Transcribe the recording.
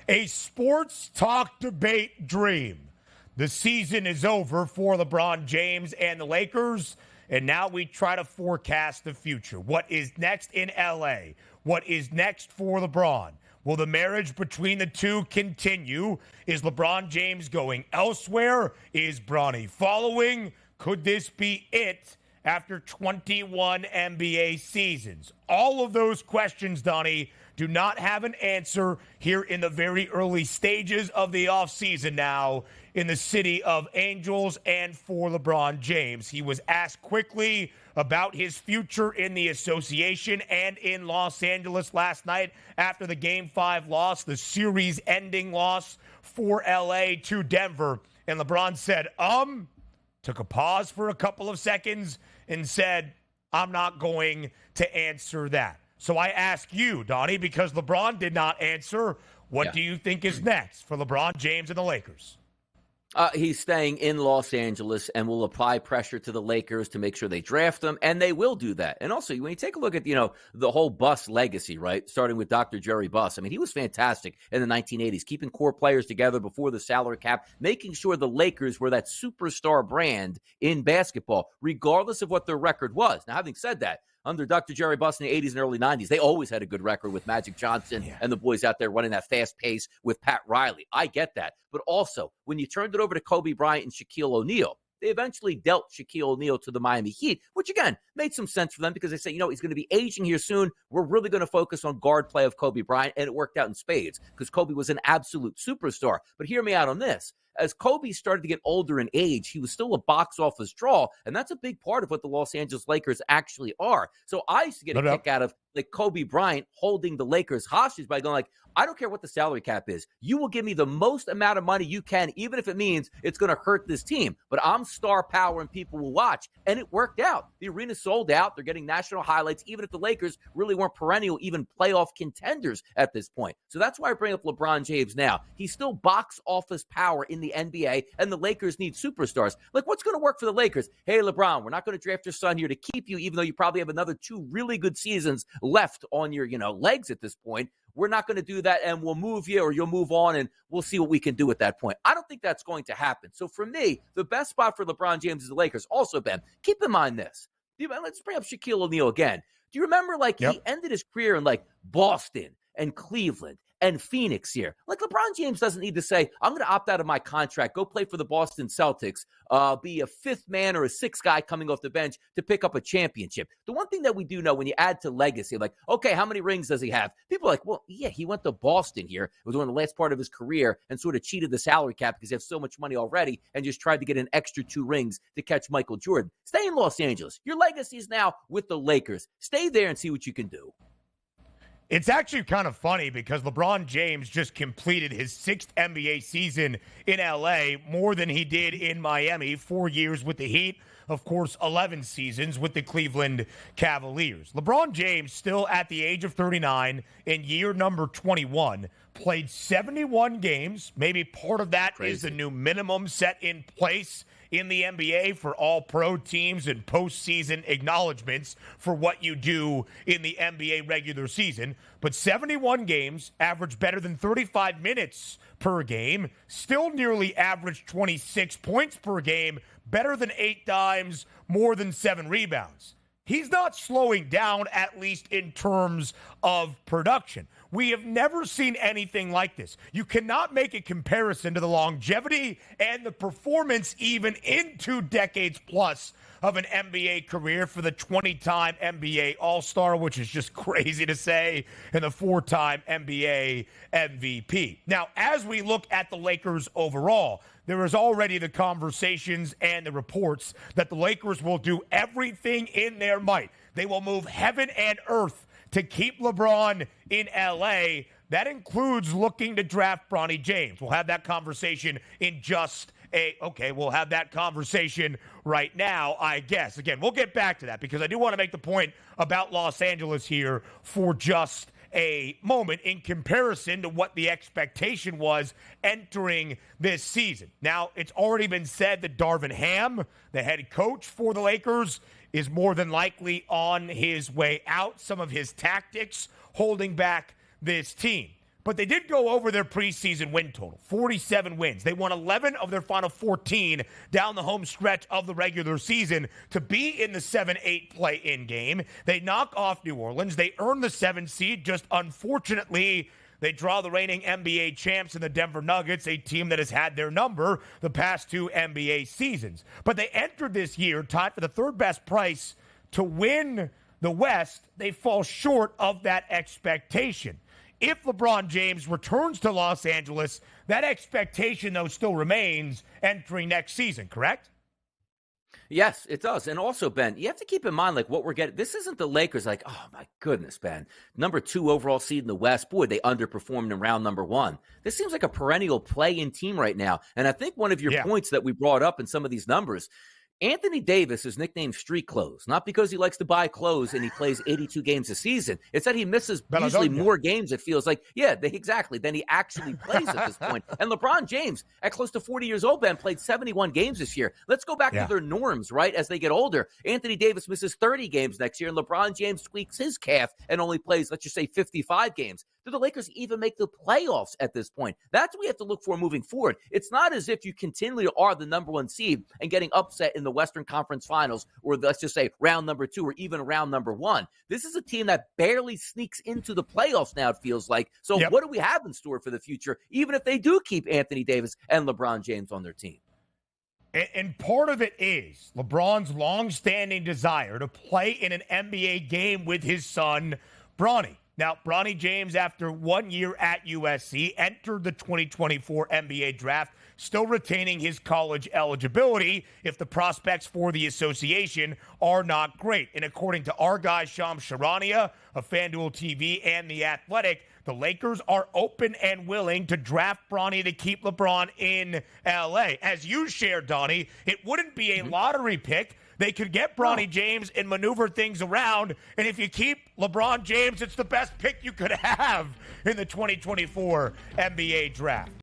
A sports talk debate dream. The season is over for LeBron James and the Lakers, and now we try to forecast the future. What is next in LA? What is next for LeBron? Will the marriage between the two continue? Is LeBron James going elsewhere? Is Bronny following? Could this be it after 21 NBA seasons? All of those questions, Donnie, do not have an answer here in the very early stages of the offseason now in the city of Angels and for LeBron James. He was asked quickly about his future in the association and in Los Angeles last night after the Game 5 loss, the series-ending loss for LA to Denver. And LeBron said, took a pause for a couple of seconds and said, I'm not going to answer that. So I ask you, Donnie, because LeBron did not answer, what do you think is next for LeBron James and the Lakers? He's staying in Los Angeles and will apply pressure to the Lakers to make sure they draft him, and they will do that. And also, when you take a look at, the whole Buss legacy, right, starting with Dr. Jerry Buss, I mean, he was fantastic in the 1980s, keeping core players together before the salary cap, making sure the Lakers were that superstar brand in basketball, regardless of what their record was. Now, having said that, under Dr. Jerry Buss in the 80s and early 90s, they always had a good record with Magic Johnson and the boys out there running that fast pace with Pat Riley. I get that. But also, when you turned it over to Kobe Bryant and Shaquille O'Neal, they eventually dealt Shaquille O'Neal to the Miami Heat, which, again, made some sense for them because they said, he's going to be aging here soon. We're really going to focus on guard play of Kobe Bryant, and it worked out in spades because Kobe was an absolute superstar. But hear me out on this. As Kobe started to get older in age, he was still a box office draw, and that's a big part of what the Los Angeles Lakers actually are. So I used to get a kick out of Kobe Bryant holding the Lakers hostage by going I don't care what the salary cap is. You will give me the most amount of money you can, even if it means it's going to hurt this team. But I'm star power and people will watch. And it worked out. The arena sold out. They're getting national highlights, even if the Lakers really weren't perennial, even playoff contenders at this point. So that's why I bring up LeBron James now. He's still box office power in the NBA, and the Lakers need superstars. What's going to work for the Lakers? Hey, LeBron, we're not going to draft your son here to keep you, even though you probably have another 2 really good seasons left on your, legs at this point. We're not going to do that, and we'll move you, or you'll move on, and we'll see what we can do at that point. I don't think that's going to happen. So for me, the best spot for LeBron James is the Lakers. Also, Ben, keep in mind this. Let's bring up Shaquille O'Neal again. Do you remember, he ended his career in, Boston and Cleveland and Phoenix here? LeBron James doesn't need to say, I'm going to opt out of my contract, go play for the Boston Celtics, be a 5th man or a 6th guy coming off the bench to pick up a championship. The one thing that we do know when you add to legacy, okay, how many rings does he have? People are well, yeah, he went to Boston here. It was one of the last part of his career and sort of cheated the salary cap because he has so much money already and just tried to get an extra 2 rings to catch Michael Jordan. Stay in Los Angeles. Your legacy is now with the Lakers. Stay there and see what you can do. It's actually kind of funny because LeBron James just completed his 6th NBA season in LA, more than he did in Miami, 4 years with the Heat, of course, 11 seasons with the Cleveland Cavaliers. LeBron James, still at the age of 39, in year number 21, played 71 games. Maybe part of that is the new minimum set in place in the NBA for all pro teams and postseason acknowledgments for what you do in the NBA regular season. But 71 games, averaged better than 35 minutes per game, still nearly averaged 26 points per game, better than 8 dimes, more than 7 rebounds. He's not slowing down, at least in terms of production. We have never seen anything like this. You cannot make a comparison to the longevity and the performance even in 2 decades plus of an NBA career for the 20-time NBA All-Star, which is just crazy to say, and the 4-time NBA MVP. Now, as we look at the Lakers overall, there is already the conversations and the reports that the Lakers will do everything in their might. They will move heaven and earth to keep LeBron in L.A. That includes looking to draft Bronny James. We'll have that conversation in we'll have that conversation right now, I guess. Again, we'll get back to that because I do want to make the point about Los Angeles here for just a moment in comparison to what the expectation was entering this season. Now, it's already been said that Darvin Ham, the head coach for the Lakers, is more than likely on his way out. Some of his tactics holding back this team. But they did go over their preseason win total, 47 wins. They won 11 of their final 14 down the home stretch of the regular season to be in the 7-8 play-in game. They knock off New Orleans. They earn the 7th seed. Just unfortunately, they draw the reigning NBA champs in the Denver Nuggets, a team that has had their number the past 2 NBA seasons. But they entered this year tied for the third best price to win the West. They fall short of that expectation. If LeBron James returns to Los Angeles, that expectation, though, still remains entering next season, correct? Yes, it does. And also, Ben, you have to keep in mind, like, what we're getting. This isn't the Lakers, like, oh, my goodness, Ben. Number 2 overall seed in the West. Boy, they underperformed in round number 1. This seems like a perennial play-in team right now. And I think one of your points that we brought up in some of these numbers, Anthony Davis is nicknamed Street Clothes, not because he likes to buy clothes and he plays 82 games a season. It's that he misses usually more games, it feels like, exactly, than he actually plays at this point. And LeBron James, at close to 40 years old, Ben, played 71 games this year. Let's go back to their norms, right, as they get older. Anthony Davis misses 30 games next year, and LeBron James tweaks his calf and only plays, let's just say, 55 games. Do the Lakers even make the playoffs at this point? That's what we have to look for moving forward. It's not as if you continually are the number 1 seed and getting upset in the Western Conference Finals, or let's just say round number 2 or even round number 1. This is a team that barely sneaks into the playoffs now, it feels like. So what do we have in store for the future, even if they do keep Anthony Davis and LeBron James on their team? And part of it is LeBron's longstanding desire to play in an NBA game with his son, Bronny. Now, Bronny James, after 1 year at USC, entered the 2024 NBA draft, still retaining his college eligibility if the prospects for the association are not great. And according to our guy, Shams Charania of FanDuel TV and The Athletic, the Lakers are open and willing to draft Bronny to keep LeBron in L.A. As you shared, Donnie, it wouldn't be a lottery pick. They could get Bronny James and maneuver things around. And if you keep LeBron James, it's the best pick you could have in the 2024 NBA draft.